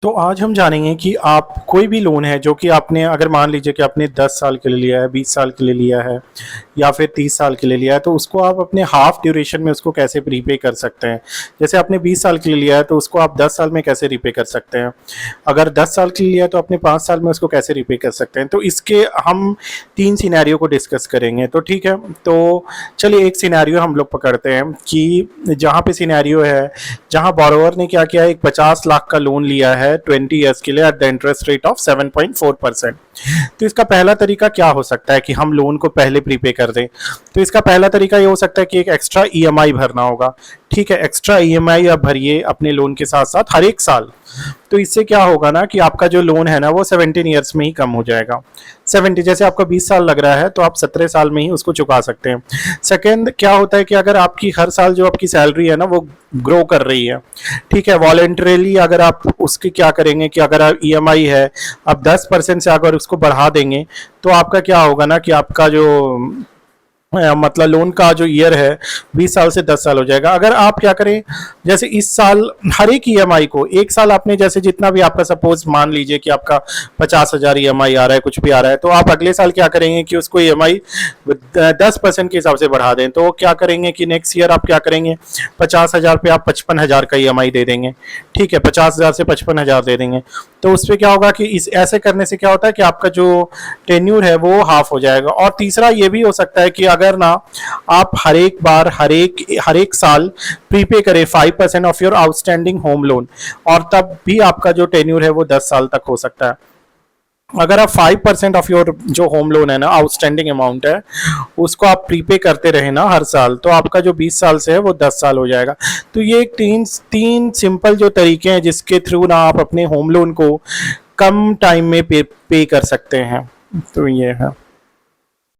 तो आज हम जानेंगे कि आप कोई भी लोन है जो कि आपने अगर मान लीजिए कि आपने 10 साल के लिए लिया है, 20 साल के लिए लिया है या फिर 30 साल के लिए लिया है, तो उसको आप अपने हाफ ड्यूरेशन में उसको कैसे प्रीपे कर सकते हैं। जैसे आपने 20 साल के लिए लिया है तो उसको आप 10 साल में कैसे रीपे कर सकते हैं। अगर 10 साल के लिए लिया है तो अपने 5 साल में उसको कैसे रीपे कर सकते हैं। तो इसके हम 3 सिनेरियो को डिस्कस करेंगे। तो ठीक है, तो चलिए एक सिनेरियो हम लोग पकड़ते हैं कि जहाँ पे सिनेरियो है, जहाँ बोरोवर ने क्या किया है, एक 50 लाख का लोन लिया है 20 ईयर्स के लिए at the interest rate of 7.4%। तो इसका पहला तरीका क्या हो सकता है कि हम लोन को पहले प्रीपे कर दें। तो इसका पहला तरीका ये हो सकता है कि एक एक्स्ट्रा ईएमआई भरना होगा। ठीक है, एक्स्ट्रा ईएमआई आप भरिए अपने लोन के साथ साथ हर एक साल। तो इससे क्या होगा ना कि आपका जो लोन है ना वो 17 ईयर्स में ही कम हो जाएगा। 70 जैसे आपका 20 साल लग रहा है तो आप 17 साल में ही उसको चुका सकते हैं। सेकंड क्या होता है कि अगर आपकी हर साल जो आपकी सैलरी है ना वो ग्रो कर रही है, ठीक है, वॉलेंटरीली अगर आप उसकी क्या करेंगे कि अगर आप ईएमआई है आप 10% से अगर उसको बढ़ा देंगे तो आपका क्या होगा ना कि आपका जो मतलब लोन का जो ईयर है 20 साल से 10 साल हो जाएगा। अगर आप क्या करें, जैसे इस साल हर एक ईएमआई को एक साल आपने जैसे जितना भी आपका सपोज मान लीजिए कि आपका 50,000 ईएमआई आ रहा है, कुछ भी आ रहा है, तो आप अगले साल क्या करेंगे कि उसको ईएमआई 10% के हिसाब से बढ़ा दें। तो क्या करेंगे कि नेक्स्ट ईयर आप क्या करेंगे, 50,000 पे आप 55,000 का ईएमआई दे देंगे। ठीक है, 50,000 से 55,000 दे देंगे। तो उस पर क्या होगा कि इस ऐसे करने से क्या होता है कि आपका जो टेन्यूर है वो हाफ हो जाएगा। और तीसरा ये भी हो सकता है कि अगर ना आप हर एक बार हर एक साल प्रीपे करें 5% of your outstanding home loan, और तब भी आपका जो टेन्यूर है वो 10 साल तक हो सकता है। अगर आप 5% ऑफ योर जो होम लोन है ना आउटस्टैंडिंग अमाउंट है उसको आप प्रीपे करते रहे ना हर साल, तो आपका जो 20 साल से है वो 10 साल हो जाएगा। तो ये एक तीन सिंपल जो तरीके हैं जिसके थ्रू ना आप अपने होम लोन को कम टाइम में पे कर सकते हैं। तो ये है।